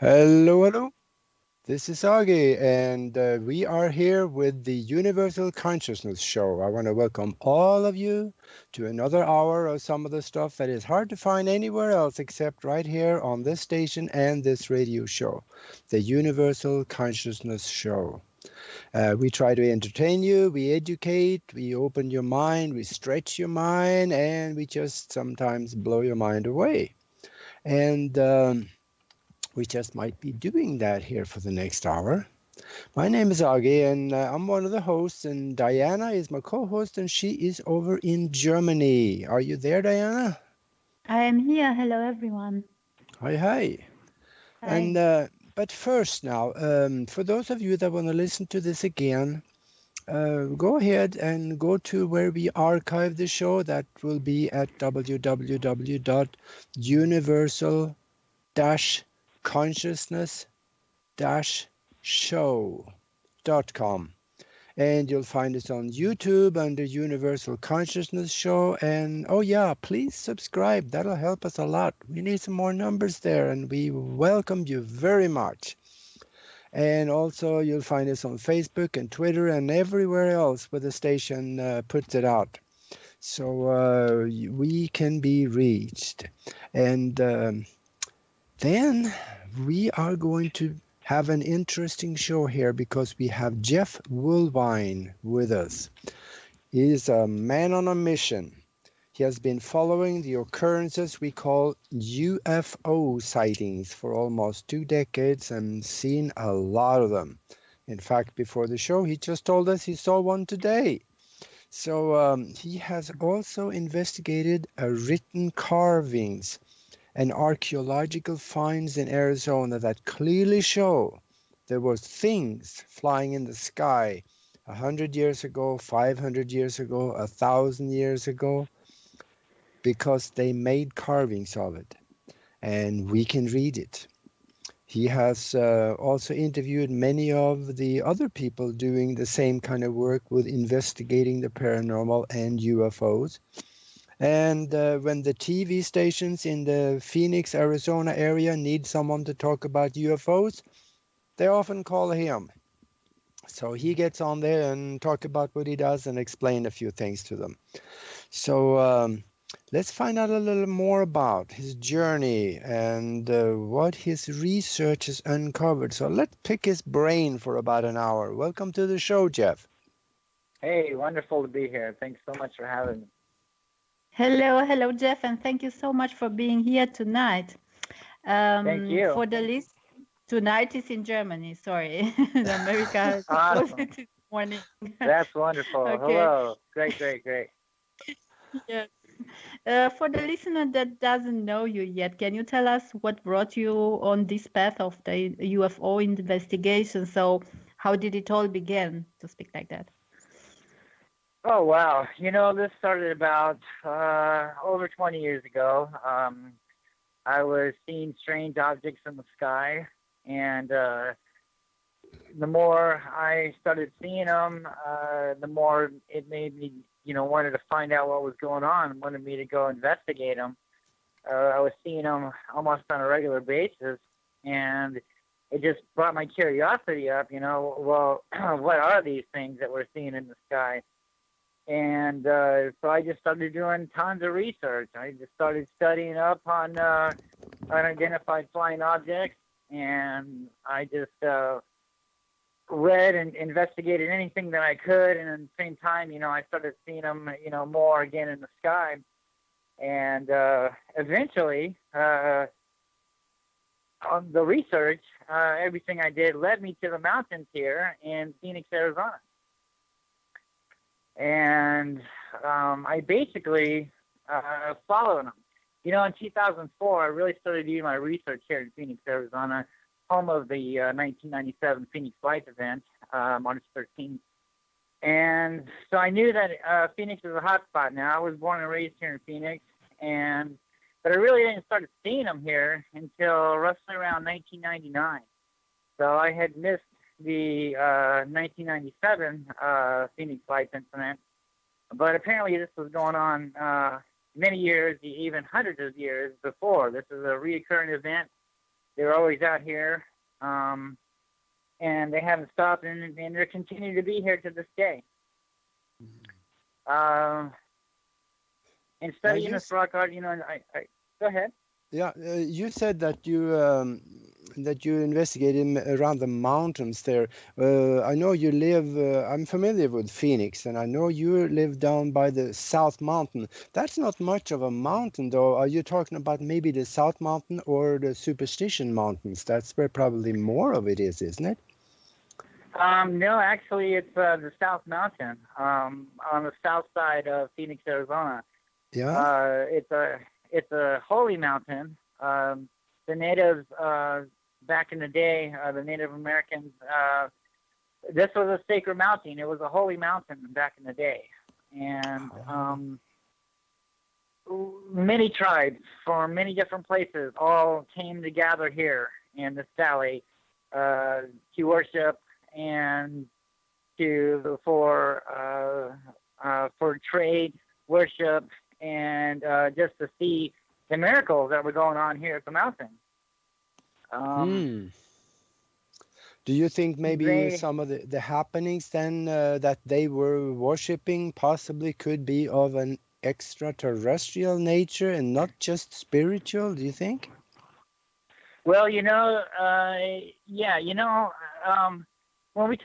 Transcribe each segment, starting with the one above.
Hello, hello. This is Aage, and we are here with the Universal Consciousness Show. I want to welcome all of you to another hour of some of the stuff that is hard to find anywhere else except right here on this station and this radio show, the Universal Consciousness Show. We try to entertain you, we educate, we open your mind, we stretch your mind, and we just sometimes blow your mind away. And we just might be doing that here for the next hour. My name is Aage, and I'm one of the hosts, and Diana is my co-host, and she is over in Germany. Are you there, Diana? I am here. Hello, everyone. Hi, hi. And Hi. but first, now, for those of you that want to listen to this again, go ahead and go to where we archive the show. That will be at www.universal-consciousness-show.com. And you'll find us on YouTube under Universal Consciousness Show. And oh, yeah, please subscribe. That'll help us a lot. We need some more numbers there, and we welcome you very much. And also, you'll find us on Facebook and Twitter and everywhere else where the station puts it out. So we can be reached. And then we are going to have an interesting show here because we have Jeff Woolwine with us. He is a man on a mission. He has been following the occurrences we call UFO sightings for almost 2 decades and seen a lot of them. In fact, before the show, he just told us he saw one today. So he has also investigated written carvings and archaeological finds in Arizona that clearly show there were things flying in the sky 100 years ago, 500 years ago, 1,000 years ago, because they made carvings of it, and we can read it. He has also interviewed many of the other people doing the same kind of work with investigating the paranormal and UFOs. And when the TV stations in the Phoenix, Arizona area need someone to talk about UFOs, they often call him. So he gets on there and talk about what he does and explain a few things to them. So let's find out a little more about his journey and what his research has uncovered. So let's pick his brain for about an hour. Welcome to the show, Jeff. Hey, wonderful to be here. Thanks so much for having me. Hello, Jeff, and thank you so much for being here tonight. Thank you. For the list, tonight is in Germany. Sorry, America closed Awesome. it this morning. That's wonderful. Okay. Hello. Great, great, great. Yes. For the listener that doesn't know you yet, can you tell us what brought you on this path of the UFO investigation? So, how did it all begin, to speak like that? Oh, wow. This started about over 20 years ago. I was seeing strange objects in the sky, and the more I started seeing them, the more it made me, wanted to find out what was going on, wanted me to go investigate them. I was seeing them almost on a regular basis, and it just brought my curiosity up, well, what are these things that we're seeing in the sky? And so I just started doing tons of research. I just started studying up on unidentified flying objects, and I just read and investigated anything that I could. And at the same time, I started seeing them, more again in the sky. And eventually, on the research, everything I did led me to the mountains here in Phoenix, Arizona. And I basically followed them. In 2004, I really started doing my research here in Phoenix, Arizona, home of the 1997 Phoenix Lights event, March 13th. And so I knew that Phoenix was a hot spot now. I was born and raised here in Phoenix, but I really didn't start seeing them here until roughly around 1999. So I had missed the 1997 Phoenix Lights incident, but apparently this was going on many years, even hundreds of years before. This is a reoccurring event They were always out here, and they haven't stopped, and they're continuing to be here to this day. Uh, and Now studying this rock art, I go ahead. yeah, you said that you investigated around the mountains there. I know you live. I'm familiar with Phoenix, and I know you live down by the South Mountain. That's not much of a mountain, though. Are you talking about maybe the South Mountain or the Superstition Mountains? That's where probably more of it is, isn't it? No, actually, it's the South Mountain, on the south side of Phoenix, Arizona. Yeah. It's a holy mountain. The natives back in the day, the Native Americans, this was a sacred mountain. It was a holy mountain back in the day, and many tribes from many different places all came to gather here in this valley to worship and for trade, worship, and just to see the miracles that were going on here at the mountain. Do you think maybe They, some of the happenings then that they were worshipping possibly could be of an extraterrestrial nature and not just spiritual? Do you think? well, yeah, when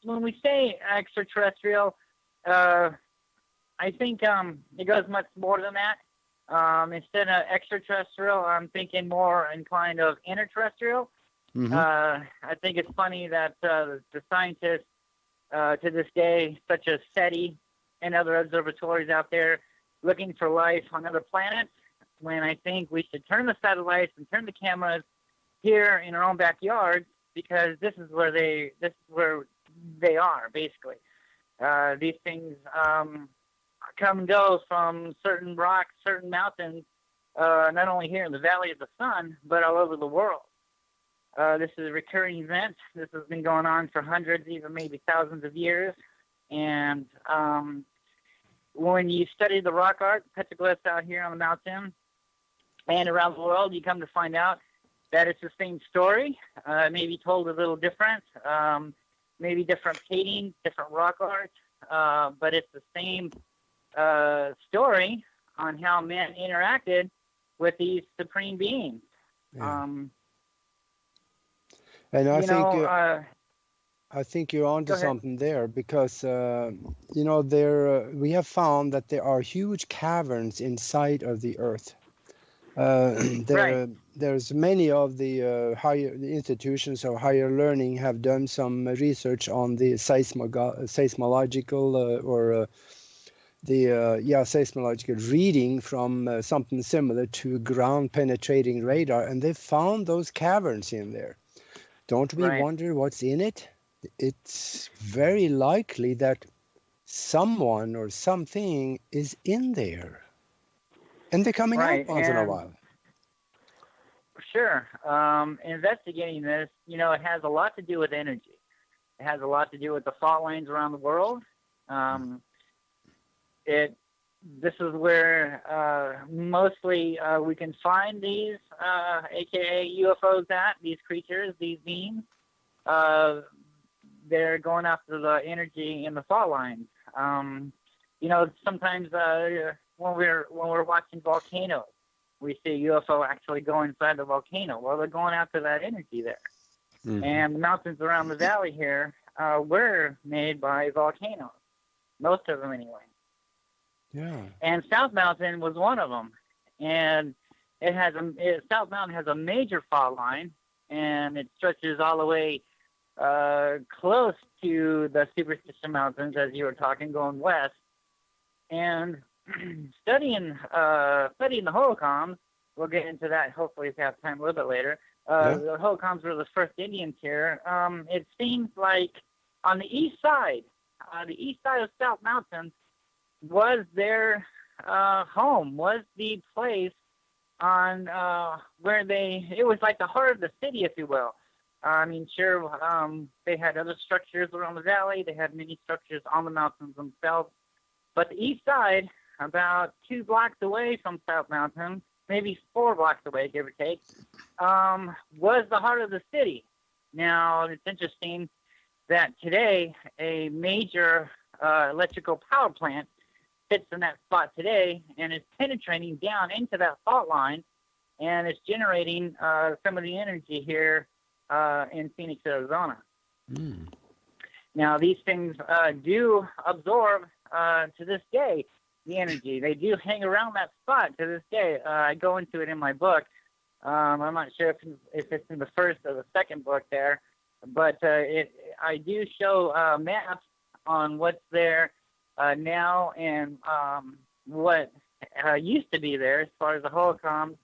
when we say extraterrestrial, I think it goes much more than that. Instead of extraterrestrial, I'm thinking more inclined of interterrestrial. Mm-hmm. I think it's funny that the scientists to this day, such as SETI and other observatories out there, looking for life on other planets, when I think we should turn the satellites and turn the cameras here in our own backyards, because this is where they are basically. These things come and go from certain rocks, certain mountains, not only here in the Valley of the Sun, but all over the world. This is a recurring event. This has been going on for hundreds, even maybe thousands of years. And when you study the rock art, petroglyphs out here on the mountain and around the world, you come to find out that it's the same story, maybe told a little different, maybe different painting, different rock art, but it's the same story on how man interacted with these supreme beings. Yeah. And I think you're onto something there, because we have found that there are huge caverns inside of the Earth. Right. There's many of the higher institutions of higher learning have done some research on the seismological seismological reading from something similar to ground penetrating radar, and they found those caverns in there. Don't we Right. wonder what's in it? It's very likely that someone or something is in there, and they're coming out Right. once in a And while. sure, investigating this, it has a lot to do with energy. It has a lot to do with the fault lines around the world. This is where mostly we can find these, aka UFOs, these creatures, these beings. They're going after the energy in the fault lines. Sometimes when we're watching volcanoes, we see a UFO actually go inside the volcano. Well, they're going after that energy there. Mm-hmm. And the mountains around the valley here were made by volcanoes, most of them anyway. Yeah. And South Mountain was one of them. And South Mountain has a major fault line, and it stretches all the way close to the Superstition Mountains, as you were talking, going west. And studying the holocoms, we'll get into that hopefully if we have time a little bit later. The holocoms were the first Indians here. It seems like on the east side of South Mountain was their home, was the place on where it was like the heart of the city, if you will. I mean, sure, they had other structures around the valley. They had many structures on the mountains themselves. But the east side, about 2 blocks away from South Mountain, maybe 4 blocks away, give or take, was the heart of the city. Now, it's interesting that today a major electrical power plant sits in that spot today and is penetrating down into that fault line, and it's generating some of the energy here in Phoenix, Arizona. Mm. Now, these things do absorb to this day the energy. They do hang around that spot to this day. I go into it in my book. I'm not sure if it's in the first or the second book there, but I do show maps on what's there now and what used to be there as far as the holocausts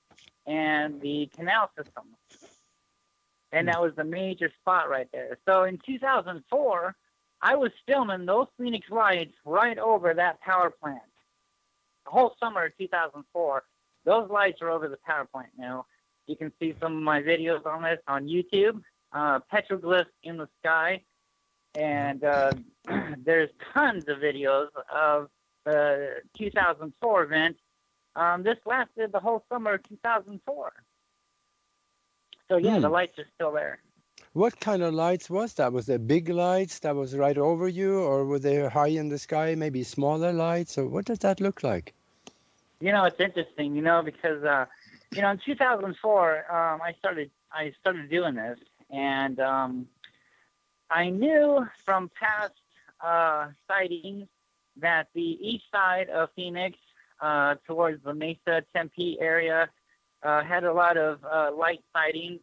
and the canal system. And that was the major spot right there. So in 2004, I was filming those Phoenix lights right over that power plant. The whole summer of 2004, those lights are over the power plant now. You can see some of my videos on this on YouTube, petroglyphs in the sky. And there's tons of videos of the 2004 event. This lasted the whole summer of 2004. So, yeah, the lights are still there. What kind of lights was that? Was there big lights that was right over you, or were they high in the sky, maybe smaller lights? Or what does that look like? It's interesting, because, in 2004, I started doing this. And I knew from past sightings that the east side of Phoenix, towards the Mesa, Tempe area, had a lot of light sightings.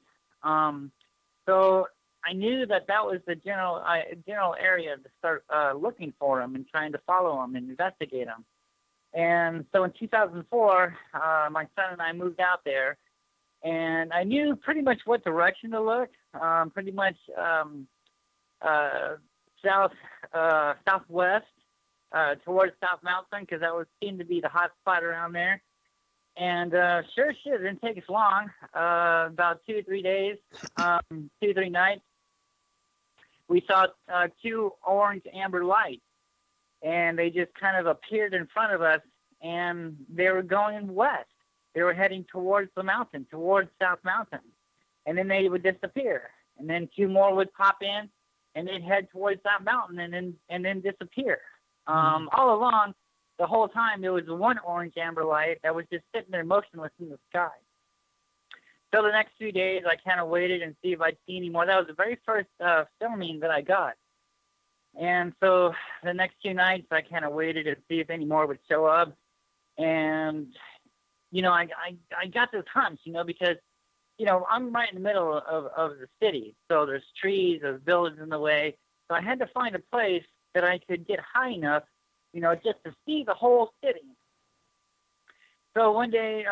So I knew that was the general area to start looking for them and trying to follow them and investigate them. And so in 2004, my son and I moved out there, and I knew pretty much what direction to look. Pretty much southwest towards South Mountain, because that seemed to be the hot spot around there. And sure shit, it didn't take us long. About 2 or 3 days, 2 or 3 nights, we saw 2 orange amber lights, and they just kind of appeared in front of us, and they were going west. They were heading towards the mountain, towards South Mountain, and then they would disappear, and then 2 more would pop in, and they'd head towards South Mountain, and then disappear. All along, the whole time, there was 1 orange amber light that was just sitting there motionless in the sky. So the next few days, I kind of waited and see if I'd see any more. That was the very first filming that I got. And so the next 2 nights, I kind of waited to see if any more would show up. And, I got this hunch, because, I'm right in the middle of the city. So there's trees, there's buildings in the way. So I had to find a place that I could get high enough, just to see the whole city. So one day,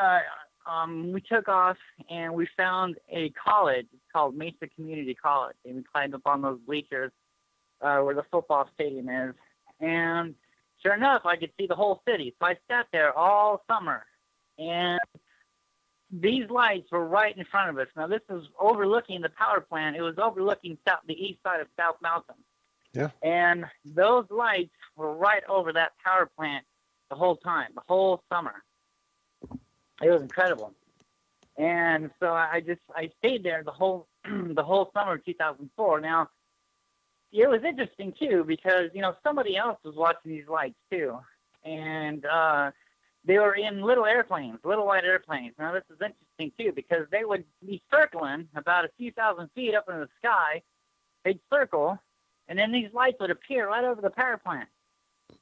we took off and we found a college. It's called Mesa Community College. And we climbed up on those bleachers where the football stadium is. And sure enough, I could see the whole city. So I sat there all summer. And these lights were right in front of us. Now, this was overlooking the power plant. It was overlooking the east side of South Mountain. Yeah. And those lights were right over that power plant the whole time, the whole summer. It was incredible. And so I stayed there the whole summer of 2004. Now, it was interesting too because somebody else was watching these lights too, and they were in little white airplanes. Now this is interesting too because they would be circling about a few thousand feet up in the sky. They'd circle. And then these lights would appear right over the power plant.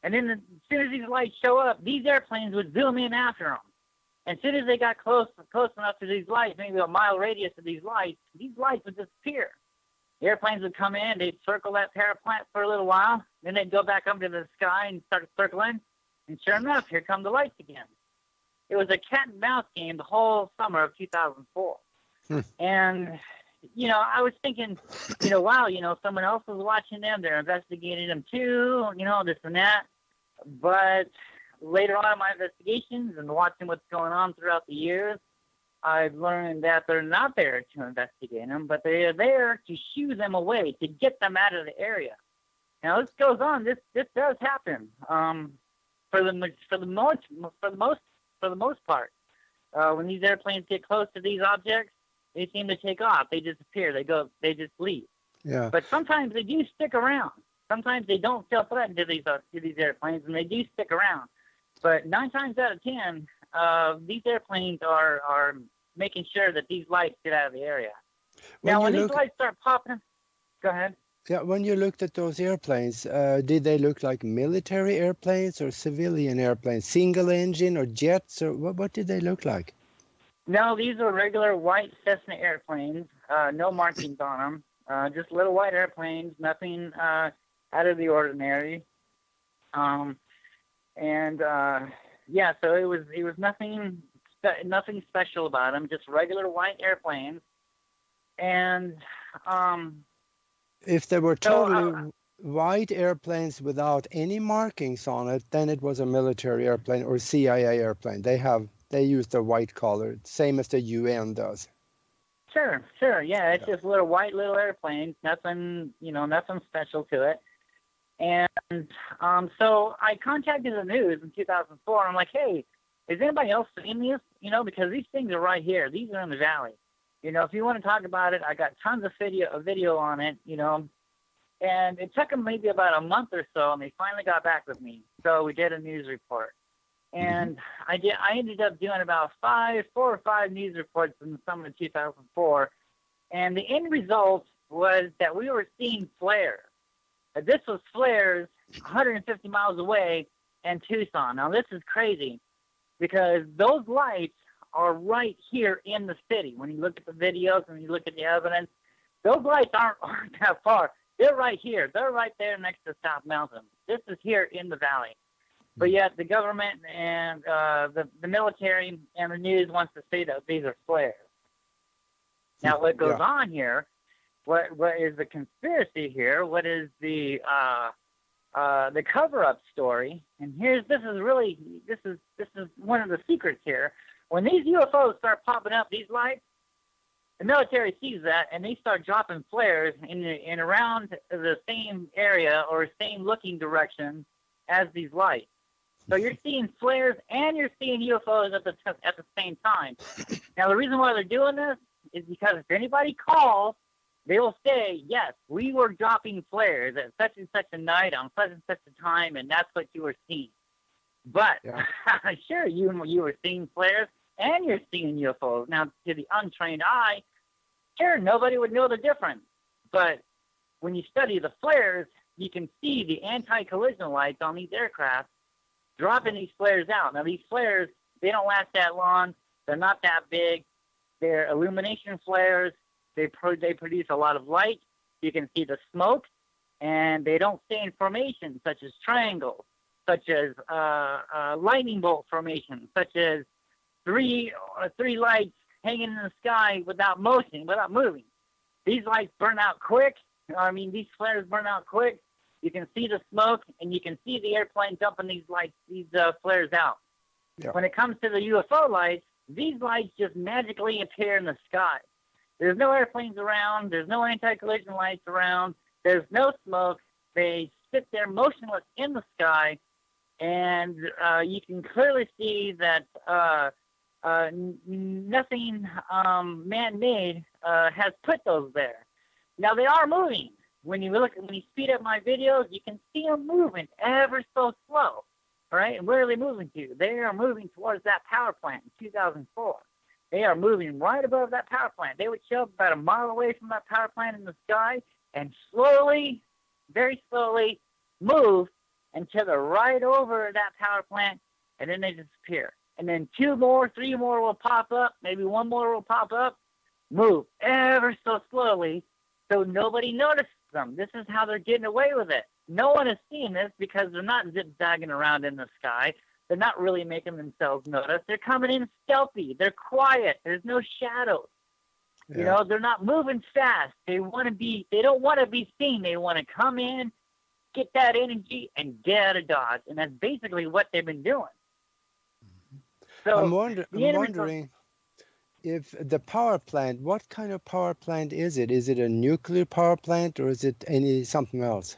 And then as soon as these lights show up, these airplanes would zoom in after them. And as soon as they got close enough to these lights, maybe a mile radius of these lights would disappear. The airplanes would come in, they'd circle that power plant for a little while, then they'd go back up to the sky and start circling. And sure enough, here come the lights again. It was a cat and mouse game the whole summer of 2004. And I was thinking, wow, someone else was watching them. They're investigating them too, this and that. But later on in my investigations and watching what's going on throughout the years, I've learned that they're not there to investigate them, but they are there to shoo them away, to get them out of the area. Now this goes on. This does happen for the most part. when these airplanes get close to these objects, they seem to take off. They disappear. They just leave. Yeah. But sometimes they do stick around. Sometimes they don't feel threatened to these airplanes, and they do stick around. But 9 times out of 10, these airplanes are making sure that these lights get out of the area. Now, when these lights start popping, go ahead. Yeah, when you looked at those airplanes, did they look like military airplanes or civilian airplanes, single engine or jets, or what did they look like? No, these are regular white Cessna airplanes, no markings on them, just little white airplanes, nothing out of the ordinary. Yeah, so it was nothing special about them, just regular white airplanes. And if they were totally white airplanes without any markings on it, then it was a military airplane or CIA airplane. They use the white color, same as the UN does. Sure, yeah, it's just little airplanes, nothing special to it. And so I contacted the news in 2004. I'm like, hey, is anybody else seeing these? Because these things are right here. These are in the valley. If you want to talk about it, I got tons of video on it, And it took them maybe about a month or so, and they finally got back with me. So we did a news report. And I ended up doing about 4 or 5 news reports in the summer of 2004. And the end result was that we were seeing flares. This was flares 150 miles away in Tucson. Now, this is crazy because those lights are right here in the city. When you look at the videos and you look at the evidence, those lights aren't that far. They're right here. They're right there next to South Mountain. This is here in the valley. But yet the government and the military and the news wants to say that these are flares. Now, what goes on here, what is the conspiracy here? What is the cover-up story? And this is one of the secrets here. When these UFOs start popping up, these lights, the military sees that and they start dropping flares in around the same area or same looking direction as these lights. So you're seeing flares and you're seeing UFOs at the same time. Now, the reason why they're doing this is because if anybody calls, they will say, yes, we were dropping flares at such and such a night on such and such a time, and that's what you were seeing. But sure, you were seeing flares and you're seeing UFOs. Now, to the untrained eye, sure, nobody would know the difference. But when you study the flares, you can see the anti-collision lights on these aircraft dropping these flares out. Now, these flares, they don't last that long. They're not that big. They're illumination flares. They produce a lot of light. You can see the smoke, and they don't stay in formation, such as triangles, such as lightning bolt formation, such as three lights hanging in the sky without moving. These lights burn out quick. These flares burn out quick. You can see the smoke, and you can see the airplane dumping these flares out. Yeah. When it comes to the UFO lights, these lights just magically appear in the sky. There's no airplanes around. There's no anti-collision lights around. There's no smoke. They sit there motionless in the sky, and you can clearly see that nothing man-made has put those there. Now, they are moving. When you speed up my videos, you can see them moving ever so slow. All right, and where are they moving to? They are moving towards that power plant in 2004. They are moving right above that power plant. They would show up about a mile away from that power plant in the sky and slowly, very slowly, move until they're right over that power plant, and then they disappear. And then 2 more, 3 more will pop up, maybe 1 more will pop up, move ever so slowly so nobody notices them. This is how they're getting away with it. No one is seeing this because they're not zigzagging around in the sky. They're not really making themselves notice. They're coming in stealthy. They're quiet. There's no shadows. Yeah. They're not moving fast. They don't want to be seen. They want to come in, get that energy, and get out of Dodge. And that's basically what they've been doing. So I'm wondering if the power plant, what kind of power plant is it? Is it a nuclear power plant or is it something else?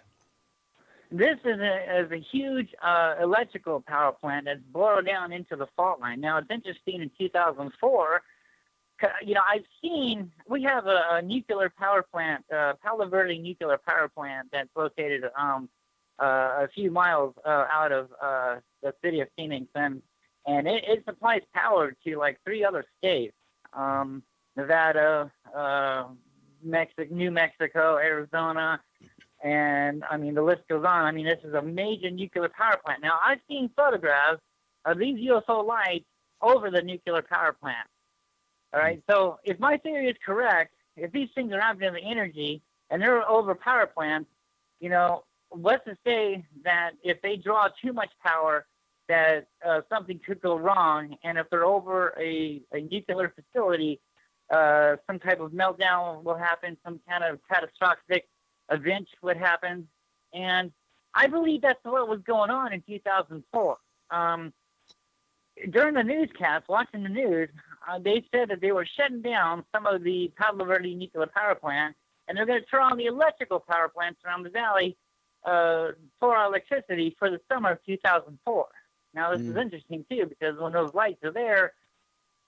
This is a huge electrical power plant that's boiled down into the fault line. Now, it's interesting in 2004, we have a nuclear power plant, Palo Verde nuclear power plant that's located a few miles out of the city of Phoenix, and it supplies power to like 3 other states, Nevada, New Mexico, Arizona, and I mean the list goes on. I mean, this is a major nuclear power plant. Now, I've seen photographs of these UFO lights over the nuclear power plant. All right, so if my theory is correct, if these things are out in the energy and they're over power plants, what's to say that if they draw too much power, that something could go wrong, and if they're over a nuclear facility, some type of meltdown will happen, some kind of catastrophic event would happen, and I believe that's what was going on in 2004. During the newscast, watching the news, they said that they were shutting down some of the Palo Verde nuclear power plant, and they're going to turn on the electrical power plants around the valley for our electricity for the summer of 2004. Now, this is interesting, too, because when those lights are there,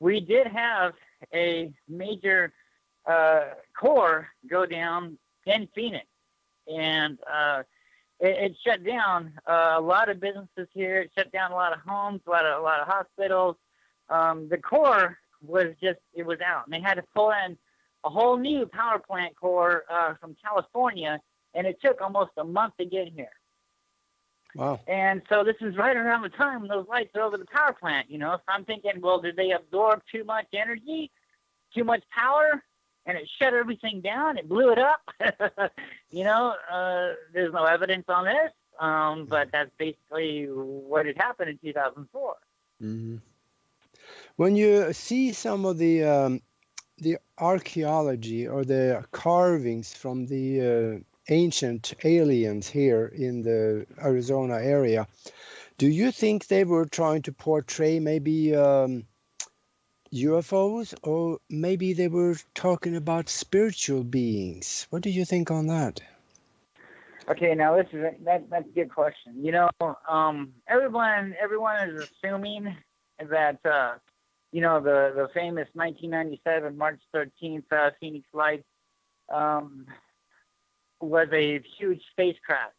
we did have a major core go down in Phoenix, and it shut down a lot of businesses here. It shut down a lot of homes, a lot of hospitals. The core was out, and they had to pull in a whole new power plant core from California, and it took almost a month to get here. Wow. And so this is right around the time when those lights are over the power plant, So I'm thinking, well, did they absorb too much energy, too much power, and it shut everything down? It blew it up. There's no evidence on this, but that's basically what had happened in 2004. Mm-hmm. When you see some of the archaeology or the carvings from the ancient aliens here in the Arizona area, do you think they were trying to portray maybe UFOs, or maybe they were talking about spiritual beings? What do you think on that? Okay, now that's a good question. Everyone is assuming that the famous 1997 March 13th Phoenix Lights was a huge spacecraft.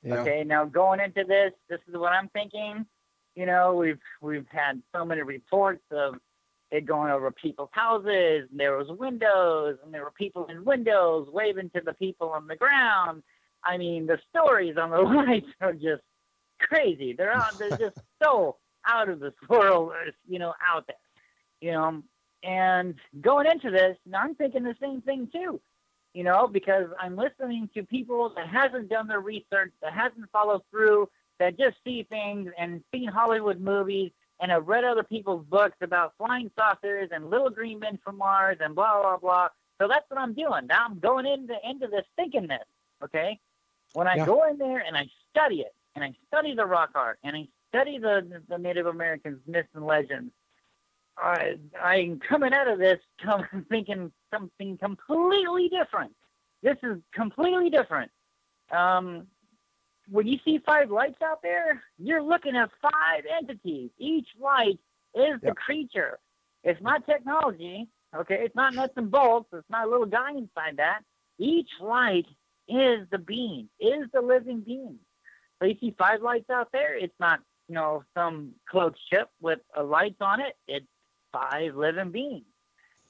Yeah. Okay, now going into this is what I'm thinking. We've had so many reports of it going over people's houses, and there was windows, and there were people in windows waving to the people on the ground. I mean, the stories on the lights are just crazy. They're just so out of this world, out there, And going into this, now I'm thinking the same thing too. Because I'm listening to people that hasn't done their research, that hasn't followed through, that just see things and seen Hollywood movies and have read other people's books about flying saucers and little green men from Mars and blah, blah, blah. So that's what I'm doing. Now I'm going into this thinking this, okay? When I go in there and I study it, and I study the rock art, and I study the Native Americans' myths and legends, I'm coming out of this thinking something completely different. This is completely different. When you see 5 lights out there, you're looking at 5 entities. Each light is the creature. It's not technology, okay? It's not nuts and bolts. It's not a little guy inside that. Each light is the being, is the living being. So you see 5 lights out there. It's not, some closed ship with lights on it. It's 5 living beings.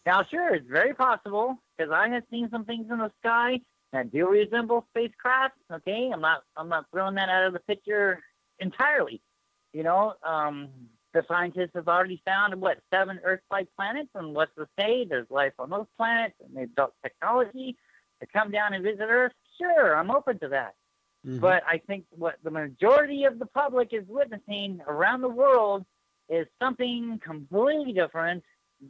Now, sure, it's very possible, because I have seen some things in the sky that do resemble spacecraft. Okay, I'm not throwing that out of the picture entirely. The scientists have already found 7 Earth-like planets, and what's to say there's life on those planets, and they've built technology to come down and visit Earth. Sure, I'm open to that. Mm-hmm. But I think what the majority of the public is witnessing around the world is something completely different.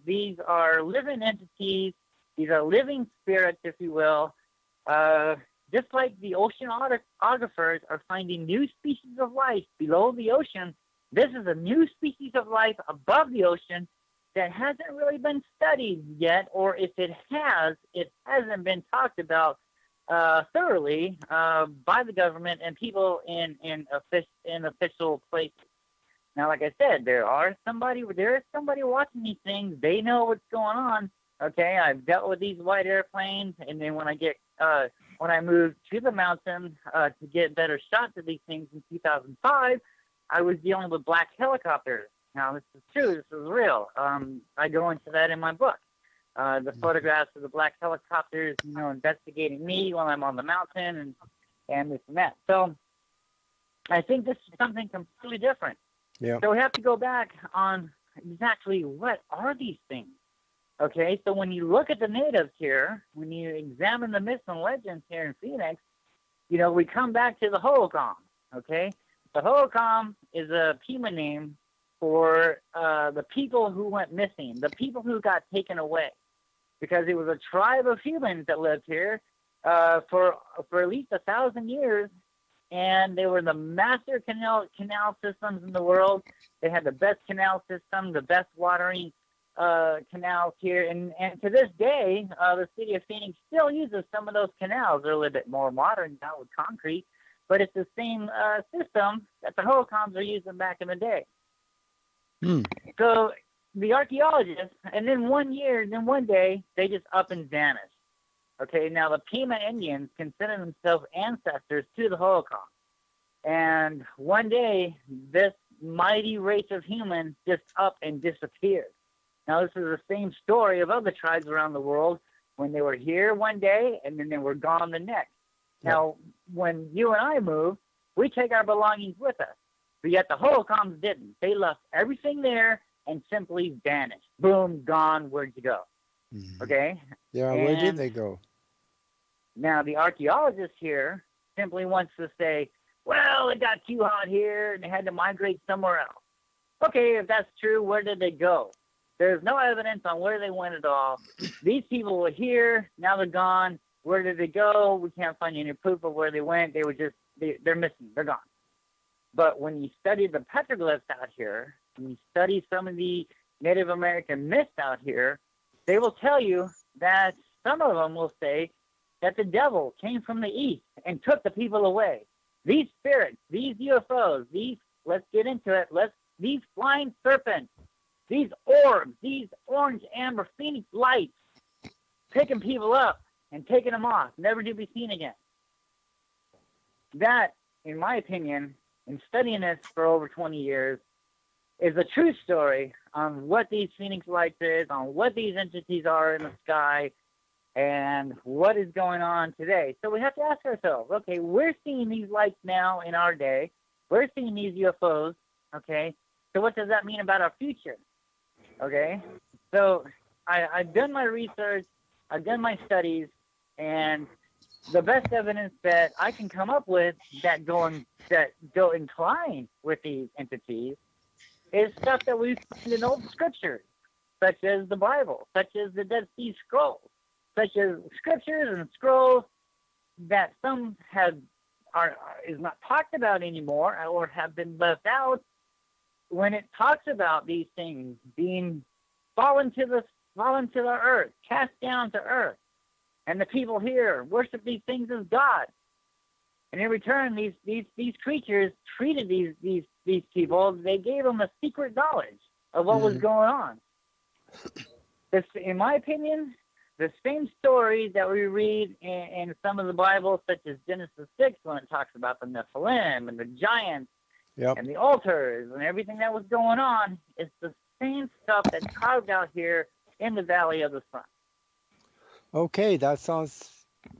These are living entities. These are living spirits, if you will. Just like the oceanographers are finding new species of life below the ocean, this is a new species of life above the ocean that hasn't really been studied yet, or if it has, it hasn't been talked about thoroughly by the government and people in official places. Now, like I said, there is somebody watching these things. They know what's going on. Okay, I've dealt with these white airplanes, and then when I moved to the mountain to get better shots of these things in 2005, I was dealing with black helicopters. Now, this is true. This is real. I go into that in my book. The photographs of the black helicopters, investigating me while I'm on the mountain and this and that. So I think this is something completely different. Yeah. So we have to go back on exactly what are these things. Okay, so when you look at the natives here, when you examine the myths and legends here in Phoenix, we come back to the Hohokam. Okay, the Hohokam is a Pima name for the people who went missing, the people who got taken away, because it was a tribe of humans that lived here for at least 1,000 years, and they were the master canal systems in the world. They had the best canal system, the best watering canals here, and to this day, the city of Phoenix still uses some of those canals. They're a little bit more modern now with concrete, but it's the same system that the Hohokams are using back in the day. So the archaeologists, and then one day, they just up and vanish. Okay, now the Pima Indians consider themselves ancestors to the Hohokam. And one day, this mighty race of humans just up and disappeared. Now, this is the same story of other tribes around the world when they were here one day and then they were gone the next. Yep. Now, when you and I move, we take our belongings with us. But yet the Hohokams didn't. They left everything there and simply vanished. Boom, gone, where'd you go? Mm-hmm. Okay? Yeah, where did they go? Now, the archaeologist here simply wants to say, well, it got too hot here and they had to migrate somewhere else. Okay, if that's true, where did they go? There's no evidence on where they went at all. These people were here, now they're gone. Where did they go? We can't find any proof of where they went. They were they're missing, they're gone. But when you study the petroglyphs out here, when you study some of the Native American myths out here, they will tell you that some of them will say that the devil came from the east and took the people away. These spirits, these UFOs, let's get into it, these flying serpents, these orbs, these orange amber phoenix lights, picking people up and taking them off, never to be seen again. That, in my opinion, in studying this for over 20 years, is a true story on what these phoenix lights is, on what these entities are in the sky, and what is going on today. So we have to ask ourselves, okay, we're seeing these lights now in our day. We're seeing these UFOs, okay? So what does that mean about our future? Okay, so I've done my research, I've done my studies, and the best evidence that I can come up with that go incline with these entities is stuff that we find in old scriptures, such as the Bible, such as the Dead Sea Scrolls, such as scriptures and scrolls that some is not talked about anymore or have been left out. When it talks about these things being fallen to the earth, cast down to earth, and the people here worship these things as God, and in return, these creatures treated these people. They gave them a secret knowledge of what was going on. This, in my opinion, the same stories that we read in some of the Bibles, such as Genesis 6, when it talks about the Nephilim and the giants. Yep. And the altars and everything that was going on is the same stuff that's carved out here in the Valley of the Sun. Okay, that sounds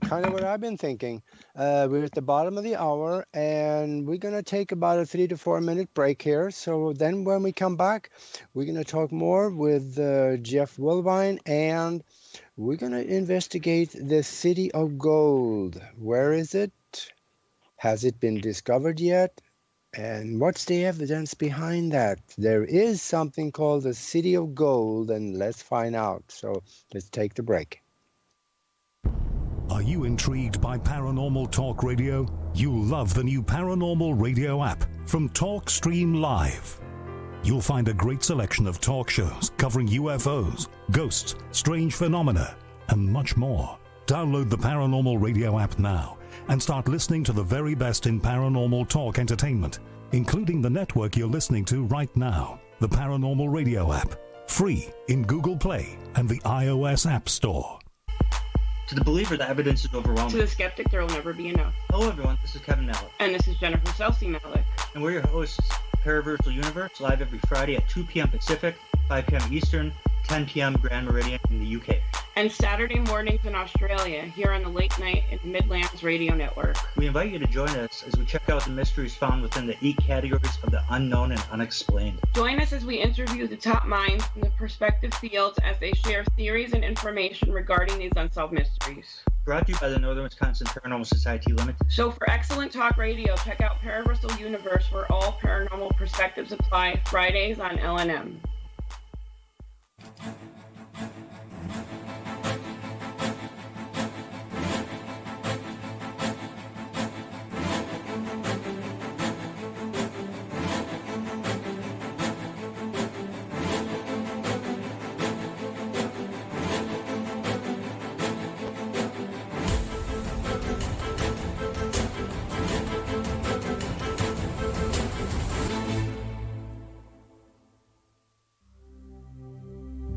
kind of what I've been thinking. We're at the bottom of the hour, and we're going to take about a 3 to 4 minute break here. So then when we come back, we're going to talk more with Jeff Woolwine, and we're going to investigate the City of Gold. Where is it? Has it been discovered yet? And what's the evidence behind that? There is something called the City of Gold, and let's find out. So let's take the break. Are you intrigued by Paranormal Talk Radio? You'll love the new Paranormal Radio app from TalkStream Live. You'll find a great selection of talk shows covering UFOs, ghosts, strange phenomena, and much more. Download the Paranormal Radio app now and start listening to the very best in paranormal talk entertainment, including the network you're listening to right now. The Paranormal Radio app, free in Google Play and the iOS App Store. To the believer, the evidence is overwhelming. To the skeptic, there will never be enough. Hello, everyone. This is Kevin Malik. And this is Jennifer Celsi Malik. And we're your hosts, Paraversal Universe, live every Friday at 2 p.m. Pacific, 5 p.m. Eastern, 10 p.m. Grand Meridian in the UK. And Saturday mornings in Australia, here on the Late Night in the Midlands Radio Network. We invite you to join us as we check out the mysteries found within the 8 categories of the unknown and unexplained. Join us as we interview the top minds in the prospective fields as they share theories and information regarding these unsolved mysteries. Brought to you by the Northern Wisconsin Paranormal Society Limited. So for excellent talk radio, check out Paraversal Universe, where all paranormal perspectives apply, Fridays on LNM.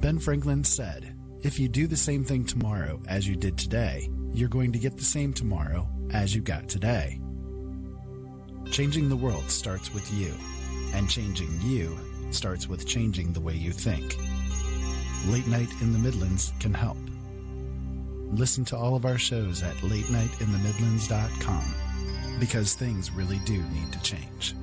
Ben Franklin said, "If you do the same thing tomorrow as you did today, you're going to get the same tomorrow as you got today." Changing the world starts with you, and changing you starts with changing the way you think. Late Night in the Midlands can help. Listen to all of our shows at latenightinthemidlands.com, because things really do need to change.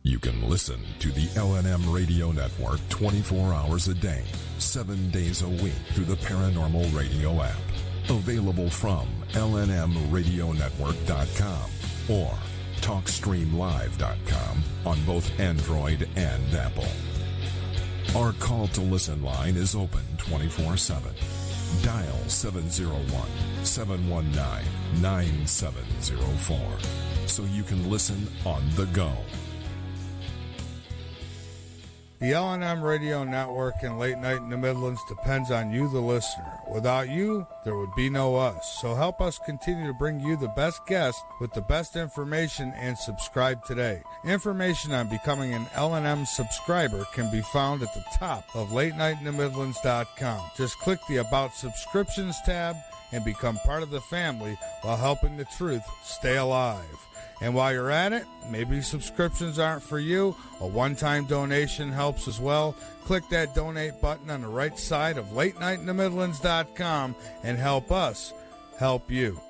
You can listen to the LNM Radio Network 24 hours a day, 7 days a week through the Paranormal Radio app. Available from lnmradionetwork.com or talkstreamlive.com on both Android and Apple. Our call to listen line is open 24/7. Dial 701-719-9704 so you can listen on the go. The LNM Radio Network and Late Night in the Midlands depends on you, the listener. Without you, there would be no us. So help us continue to bring you the best guests with the best information, and subscribe today. Information on becoming an LNM subscriber can be found at the top of latenightinthemidlands.com. Just click the About Subscriptions tab and become part of the family while helping the truth stay alive. And while you're at it, maybe subscriptions aren't for you. A one-time donation helps as well. Click that donate button on the right side of latenightinthemidlands.com and help us help you.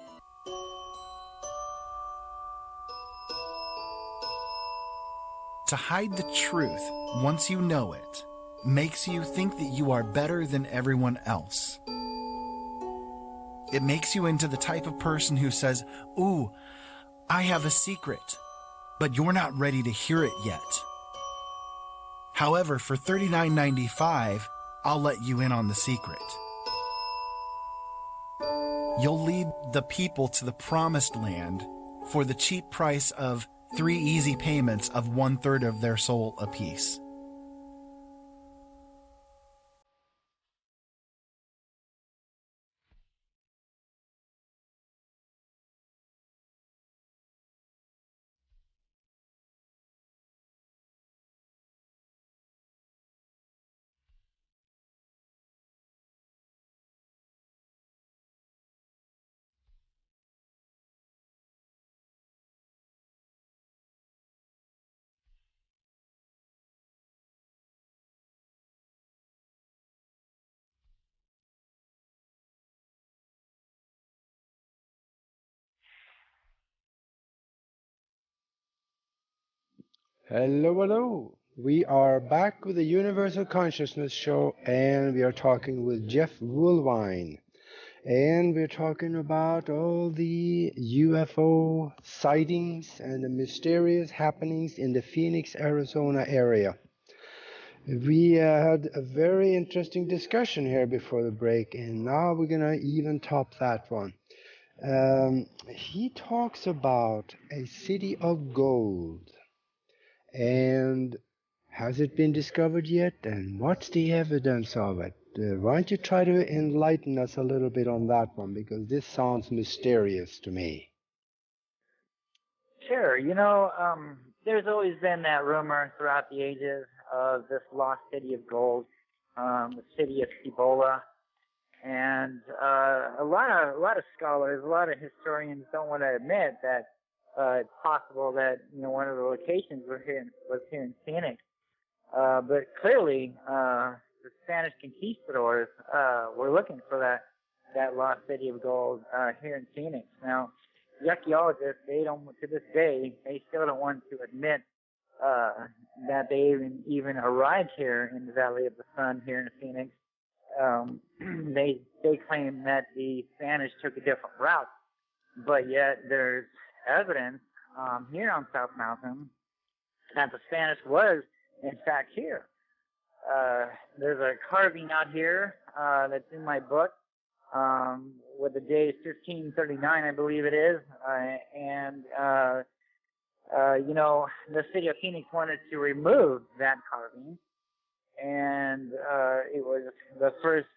To hide the truth, once you know it, makes you think that you are better than everyone else. It makes you into the type of person who says, "Ooh, I have a secret," but you're not ready to hear it yet. However, for $39.95, I'll let you in on the secret. You'll lead the people to the promised land for the cheap price of 3 easy payments of 1/3 of their soul apiece. Hello, hello. We are back with the Universal Consciousness Show, and we are talking with Jeff Woolwine. And we're talking about all the UFO sightings and the mysterious happenings in the Phoenix, Arizona area. We had a very interesting discussion here before the break, and now we're going to even top that one. He talks about a city of gold. And has it been discovered yet? And what's the evidence of it? why don't you try to enlighten us a little bit on that one, because this sounds mysterious to me. Sure. There's always been that rumor throughout the ages of this lost city of gold, the city of Cibola, and a lot of scholars, a lot of historians don't want to admit that it's possible that one of the locations was here in Phoenix. But clearly, the Spanish conquistadors were looking for that lost city of gold here in Phoenix. Now, the archaeologists, to this day, they still don't want to admit that they even arrived here in the Valley of the Sun here in Phoenix. They claim that the Spanish took a different route, but yet there's evidence here on South Mountain that the Spanish was in fact here. There's a carving out here that's in my book with the date 1539, I believe it is, and the city of Phoenix wanted to remove that carving, and it was the first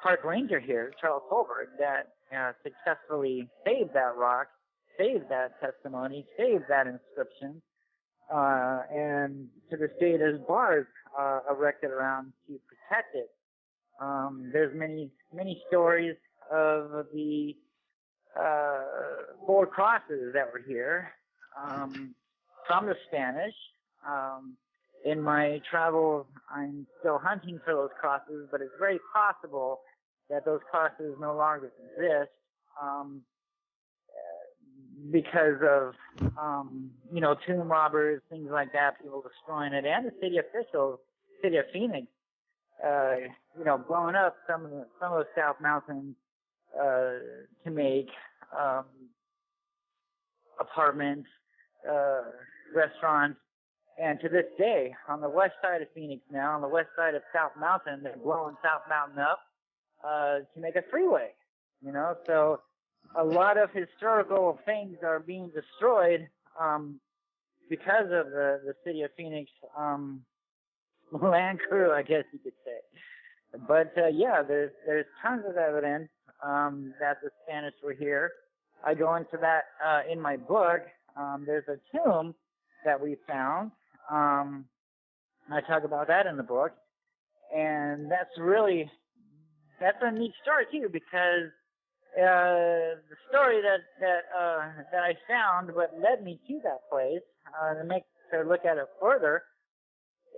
park ranger here, Charles Holbert, that successfully saved that rock, saved that testimony, saved that inscription, and to this day there's bars erected around to protect it. There's many stories of the 4 crosses that were here from the Spanish. In my travels, I'm still hunting for those crosses, but it's very possible that those crosses no longer exist because of tomb robbers, things like that, people destroying it, and the city officials, city of Phoenix, blowing up some of South Mountain to make apartments, restaurants, and to this day, on the west side of Phoenix now, on the west side of South Mountain, they're blowing South Mountain up to make a freeway. So a lot of historical things are being destroyed because of the city of Phoenix land crew, I guess you could say. But there's tons of evidence that the Spanish were here. I go into that in my book. There's a tomb that we found. I talk about that in the book, and that's a neat story too, because the story that I found, what led me to that place, to look at it further,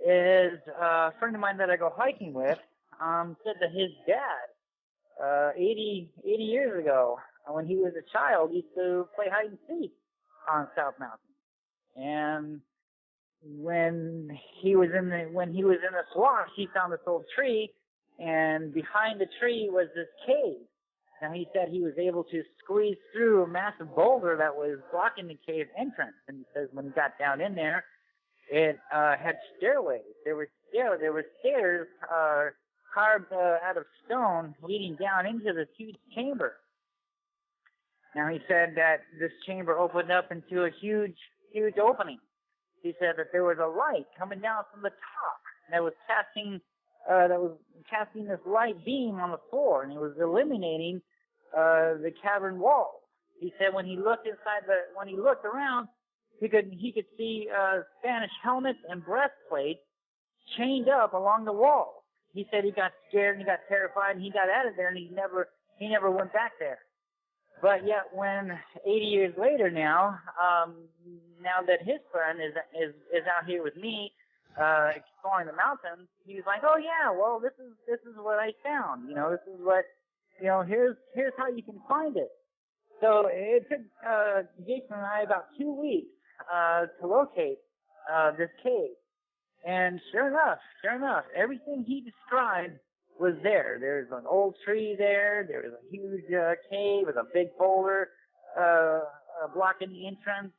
is a friend of mine that I go hiking with said that his dad, 80 years ago, when he was a child, used to play hide and seek on South Mountain, and when he was in the swamp, he found this old tree, and behind the tree was this cave. Now, he said he was able to squeeze through a massive boulder that was blocking the cave entrance. And he says when he got down in there, it had stairways. There were stairs carved out of stone leading down into this huge chamber. Now, he said that this chamber opened up into a huge opening. He said that there was a light coming down from the top that was casting this light beam on the floor, and it was illuminating the cavern wall. He said when he looked around, he could see Spanish helmets and breastplates chained up along the wall. He said he got scared and he got terrified and he got out of there and he never went back there. But yet, when 80 years later now that his son is out here with me exploring the mountains, he was like, "Oh yeah, well this is what I found. This is what here's how you can find it." So it took Jason and I about 2 weeks to locate this cave, and sure enough, everything he described was there. There's an old tree there. There was a huge cave with a big boulder blocking the entrance.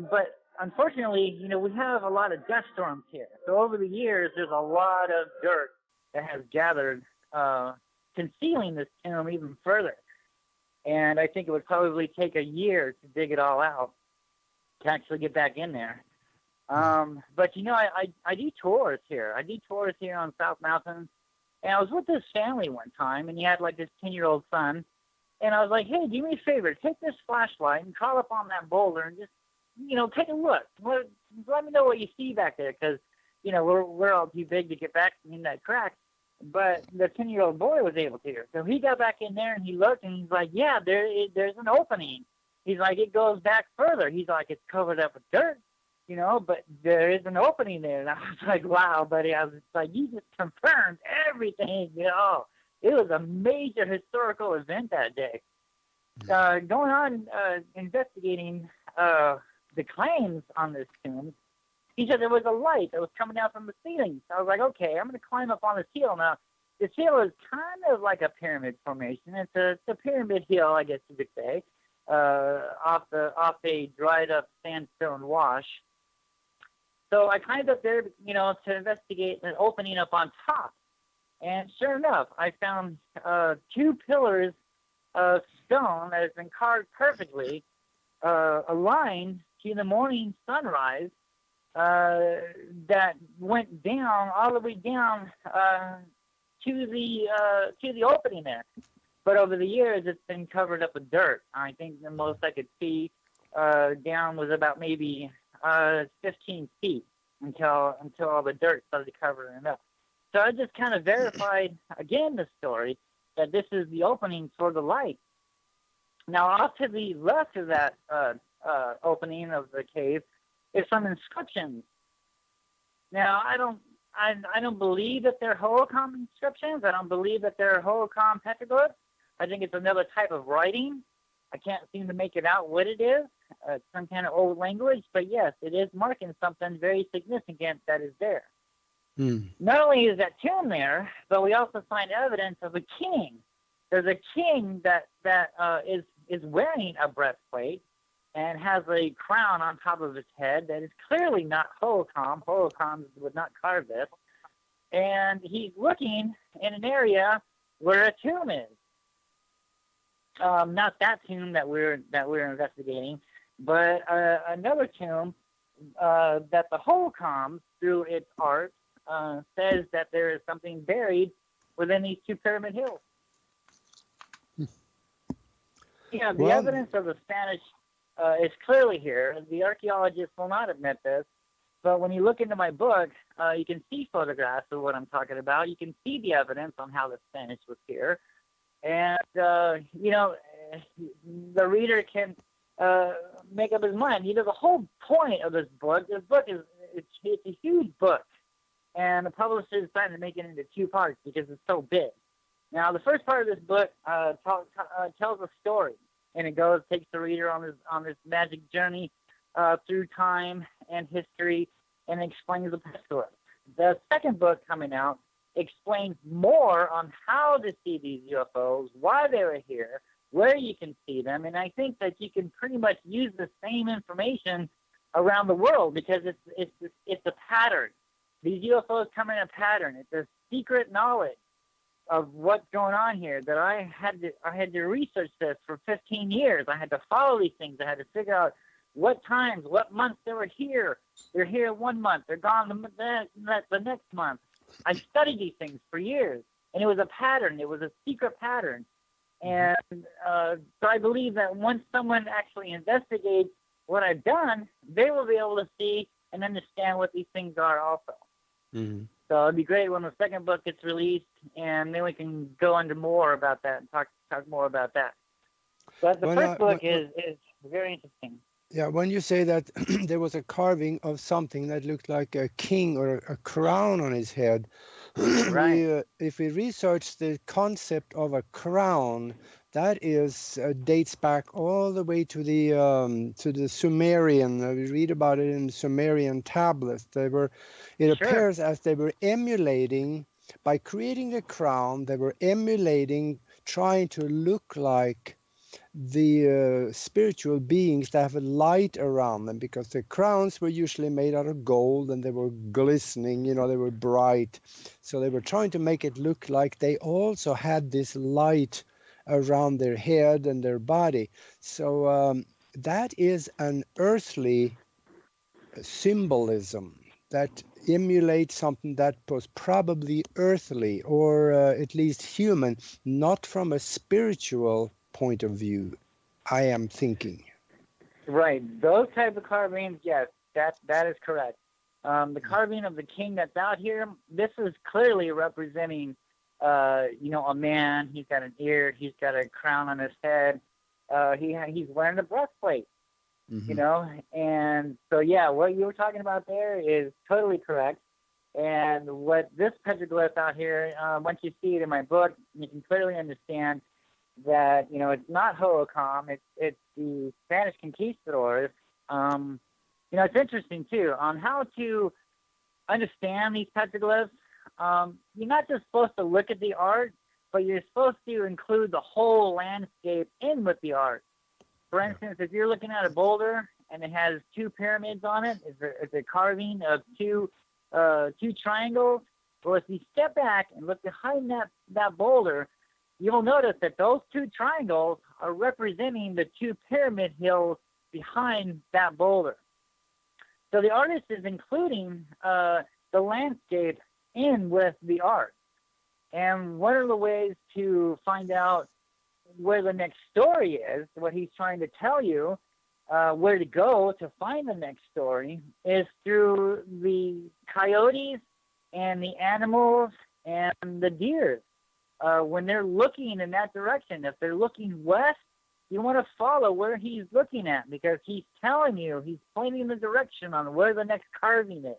But unfortunately, we have a lot of dust storms here. So over the years, there's a lot of dirt that has gathered, concealing this tomb even further. And I think it would probably take a year to dig it all out to actually get back in there. But I do tours here. I do tours here on South Mountain. And I was with this family one time, and he had like this 10-year-old son. And I was like, hey, do me a favor, take this flashlight and crawl up on that boulder and just, take a look. Let me know what you see back there, because, we're all too big to get back in that crack. But the 10-year-old boy was able to. So he got back in there and he looked and he's like, yeah, there's an opening. He's like, it goes back further. He's like, it's covered up with dirt, but there is an opening there. And I was like, wow, buddy. I was like, you just confirmed everything, It was a major historical event that day. Going on investigating the claims on this tomb, he said there was a light that was coming down from the ceiling. So I was like, okay, I'm going to climb up on this hill. Now, this hill is kind of like a pyramid formation. It's a pyramid hill, I guess you could say, off a dried up sandstone wash. So I climbed up there, to investigate an opening up on top. And sure enough, I found 2 pillars of stone that has been carved perfectly, aligned to the morning sunrise, that went down all the way down to the opening there. But over the years, it's been covered up with dirt. I think the most I could see down was about maybe 15 feet until all the dirt started covering it up. So I just kind of verified again the story that this is the opening for the light. Now, off to the left of that opening of the cave is some inscriptions. Now, I don't believe that they're holocron inscriptions. I don't believe that they're holocron petroglyphs. I think it's another type of writing. I can't seem to make it out what it is. It's some kind of old language, but yes, it is marking something very significant that is there. Not only is that tomb there, but we also find evidence of a king. There's a king that is wearing a breastplate and has a crown on top of his head that is clearly not holocron. Holocron would not carve this. And he's looking in an area where a tomb is. Not that tomb that we're investigating, but another tomb that the holocron, through its art, says that there is something buried within these 2 pyramid hills. The evidence of the Spanish is clearly here. The archaeologists will not admit this, but when you look into my book, you can see photographs of what I'm talking about. You can see the evidence on how the Spanish was here. And, the reader can make up his mind. The whole point of this book is it's a huge book. And the publisher decided to make it into 2 parts because it's so big. Now, the first part of this book tells a story, and it takes the reader on this magic journey through time and history, and explains the petroglyphs. The second book coming out explains more on how to see these UFOs, why they were here, where you can see them, and I think that you can pretty much use the same information around the world because it's a pattern. These UFOs come in a pattern. It's a secret knowledge of what's going on here that I had to research this for 15 years. I had to follow these things. I had to figure out what times, what months they were here. They're here 1 month. They're gone the next month. I studied these things for years, and it was a pattern. It was a secret pattern. And so I believe that once someone actually investigates what I've done, they will be able to see and understand what these things are also. Mm-hmm. So it'd be great when the second book gets released, and then we can go into more about that and talk more about that. But the first book is very interesting. Yeah, when you say that there was a carving of something that looked like a king or a crown on his head, right. If we research the concept of a crown, that is dates back all the way to the Sumerian. We read about it in the Sumerian tablets. It appears as they were emulating, by creating the crown, they were emulating, trying to look like the spiritual beings that have a light around them, because the crowns were usually made out of gold and they were glistening, they were bright. So they were trying to make it look like they also had this light around their head and their body. So that is an earthly symbolism that emulates something that was probably earthly or at least human, not from a spiritual point of view, I am thinking. Right. Those type of carvings, yes, that is correct. The carving of the king that's out here, this is clearly representing, a man. He's got an ear. He's got a crown on his head. He's wearing a breastplate. And so, yeah, what you were talking about there is totally correct. And what this petroglyph out here, once you see it in my book, you can clearly understand that, it's not Hohokam, it's the Spanish conquistadors. It's interesting, too, on how to understand these petroglyphs. You're not just supposed to look at the art, but you're supposed to include the whole landscape in with the art. For instance, if you're looking at a boulder and it has two pyramids on it, it's a carving of two triangles. Well, if you step back and look behind that boulder, you'll notice that those two triangles are representing the two pyramid hills behind that boulder. So the artist is including the landscape in with the art. And one of the ways to find out where the next story is, what he's trying to tell you, where to go to find the next story, is through the coyotes and the animals and the deer. When they're looking in that direction, if they're looking west, you want to follow where he's looking at, because he's telling you, he's pointing the direction on where the next carving is.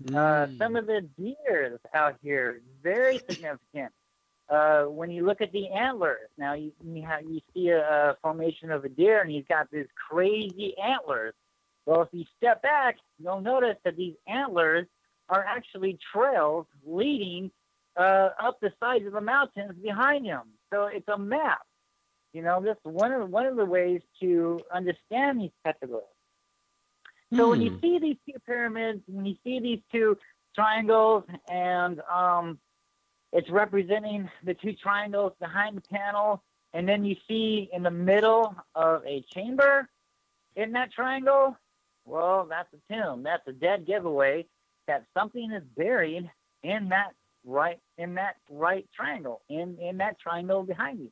Some of the deer out here, very significant. When you look at the antlers, now you see a formation of a deer, and he's got these crazy antlers. Well, if you step back, you'll notice that these antlers are actually trails leading up the sides of the mountains behind him. So it's a map. This is one of the ways to understand these petroglyphs. So when you see these two pyramids, when you see these two triangles, and it's representing the two triangles behind the panel, and then you see in the middle of a chamber in that triangle, well, that's a tomb. That's a dead giveaway that something is buried in that right triangle, in that triangle behind you.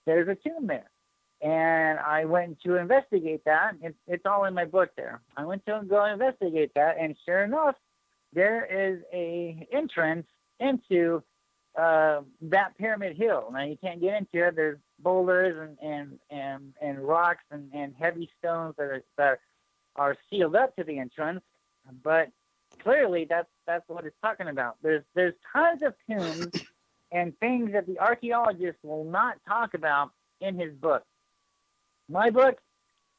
There's a tomb there. And I went to investigate that. It's all in my book there. I went to go investigate that, and sure enough, there is a entrance into that pyramid hill. Now, you can't get into it. There's boulders and rocks and heavy stones that are sealed up to the entrance. But clearly, that's what it's talking about. There's tons of tombs and things that the archaeologist will not talk about in his book. My book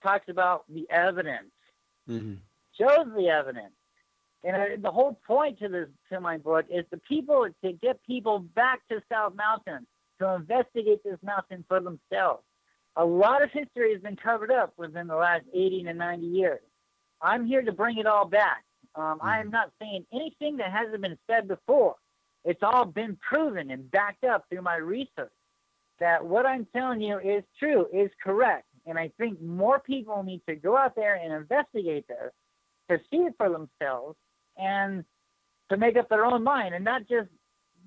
talks about the evidence, shows the evidence. And the whole point to my book is to get people back to South Mountain, to investigate this mountain for themselves. A lot of history has been covered up within the last 80 to 90 years. I'm here to bring it all back. I am not saying anything that hasn't been said before. It's all been proven and backed up through my research, that what I'm telling you is true, is correct. And I think more people need to go out there and investigate this, to see it for themselves, and to make up their own mind. And not just,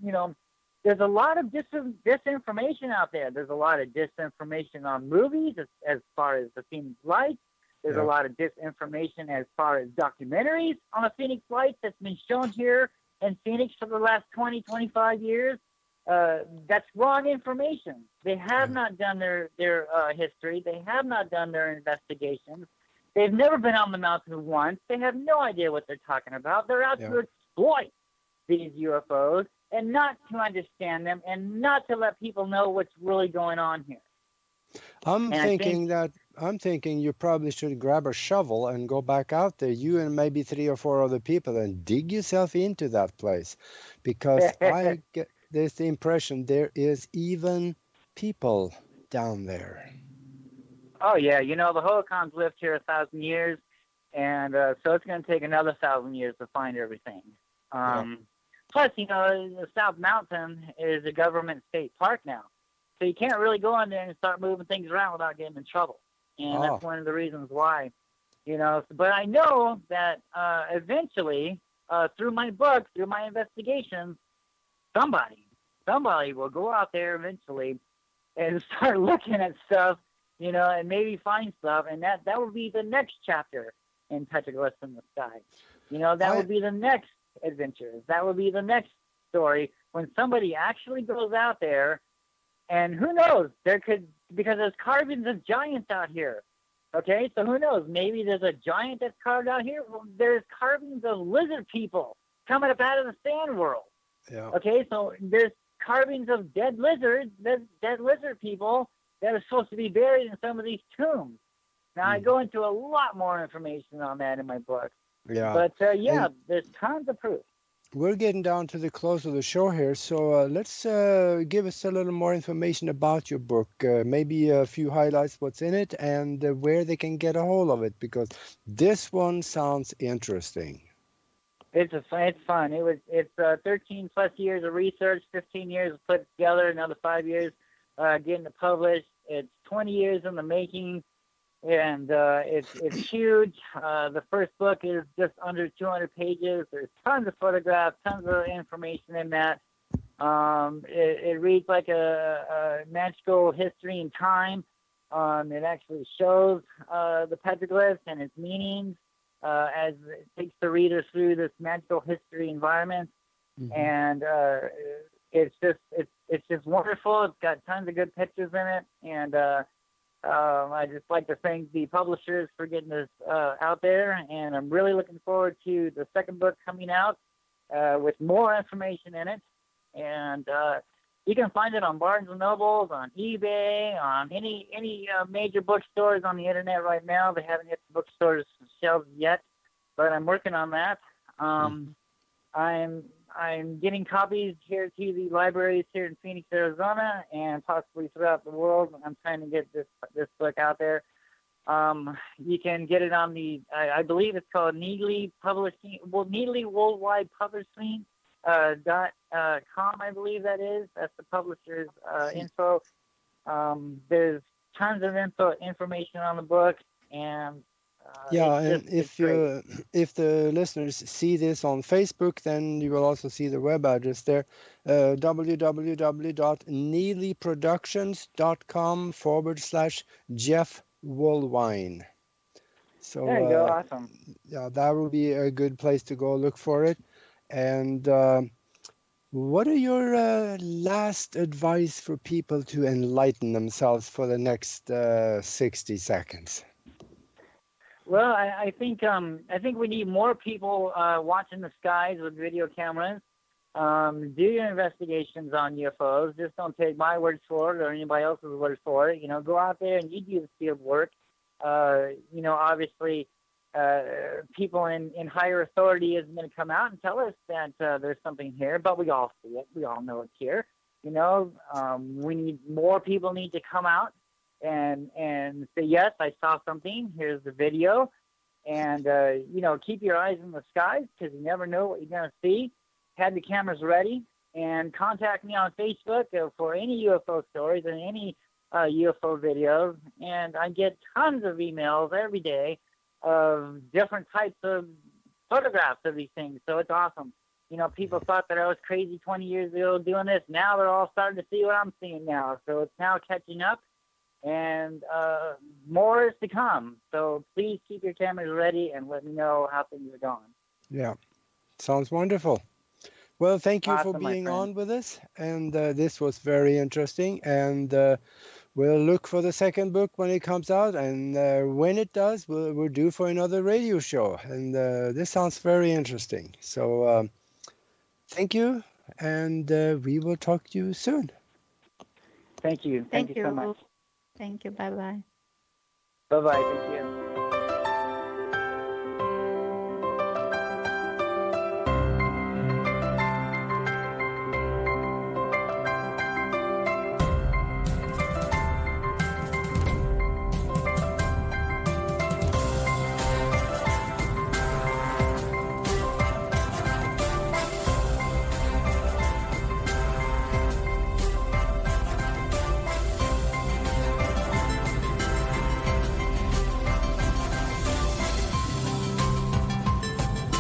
there's a lot of disinformation out there. There's a lot of disinformation on movies as far as the Phoenix Lights. There's a lot of disinformation as far as documentaries on the Phoenix Lights that's been shown here in Phoenix for the last 20, 25 years. That's wrong information. They have not done their history. They have not done their investigations. They've never been on the mountain once. They have no idea what they're talking about. They're out to exploit these UFOs and not to understand them and not to let people know what's really going on here. I'm thinking you probably should grab a shovel and go back out there, you and maybe 3 or 4 other people, and dig yourself into that place, because I get this impression there is even people down there. Oh yeah, the Hohokams lived here 1,000 years, and so it's going to take another 1,000 years to find everything. Plus, the South Mountain is a government state park now. So you can't really go in there and start moving things around without getting in trouble. And that's one of the reasons why But I know that eventually, through my book, through my investigations, somebody will go out there eventually and start looking at stuff, and maybe find stuff, and that will be the next chapter in Petroglyphs in the Sky. That would be the next adventure. That would be the next story when somebody actually goes out there, and who knows, because there's carvings of giants out here. Okay, so who knows? Maybe there's a giant that's carved out here. Well, there's carvings of lizard people coming up out of the sand world. Yeah. Okay, so there's carvings of dead lizard people that are supposed to be buried in some of these tombs. Now, I go into a lot more information on that in my book. Yeah. But, there's tons of proof. We're getting down to the close of the show here, so let's give us a little more information about your book. Maybe a few highlights, what's in it, and where they can get a hold of it, because this one sounds interesting. It's fun. It's 13 plus years of research, 15 years to put it together, another 5 years getting it published. It's 20 years in the making, and it's huge. The first book is just under 200 pages. There's tons of photographs, tons of information in that. It reads like a magical history in time. It actually shows the petroglyphs and its meanings as it takes the reader through this magical history environment. Mm-hmm. And it's just wonderful. It's got tons of good pictures in it, and I just like to thank the publishers for getting this out there, and I'm really looking forward to the second book coming out with more information in it. And you can find it on Barnes & Nobles, on eBay, on any major bookstores on the internet right now. They haven't hit the bookstores' shelves yet, but I'm working on that. I'm getting copies here to the libraries here in Phoenix, Arizona, and possibly throughout the world. I'm trying to get this book out there. You can get it on I believe it's called Needly Publishing, Needly Worldwide Publishing .com, I believe that is. That's the publisher's info. There's tons of information on the book, and and if the listeners see this on Facebook, then you will also see the web address there, www.neelyproductions.com/Jeff Woolwine. So there you go, awesome. Yeah, that will be a good place to go look for it. And what are your last advice for people to enlighten themselves for the next 60 seconds? Well, I think we need more people watching the skies with video cameras. Do your investigations on UFOs. Just don't take my word for it or anybody else's word for it. Go out there and you do the field work. Obviously, people in higher authority is going to come out and tell us that there's something here, but we all see it. We all know it's here. We need more people need to come out and say, yes, I saw something. Here's the video. And, keep your eyes in the skies, because you never know what you're going to see. Have the cameras ready, and contact me on Facebook for any UFO stories and any UFO videos. And I get tons of emails every day of different types of photographs of these things. So it's awesome. People thought that I was crazy 20 years ago doing this. Now they're all starting to see what I'm seeing now. So it's now catching up. And more is to come. So please keep your cameras ready and let me know how things are going. Yeah, sounds wonderful. Well, thank you Awesome, for being my friend. on with us. And this was very interesting. And we'll look for the second book when it comes out. And when it does, we're due for another radio show. And this sounds very interesting. So thank you. And we will talk to you soon. Thank you. Thank you so much. Thank you. Bye-bye. Bye-bye. Thank you.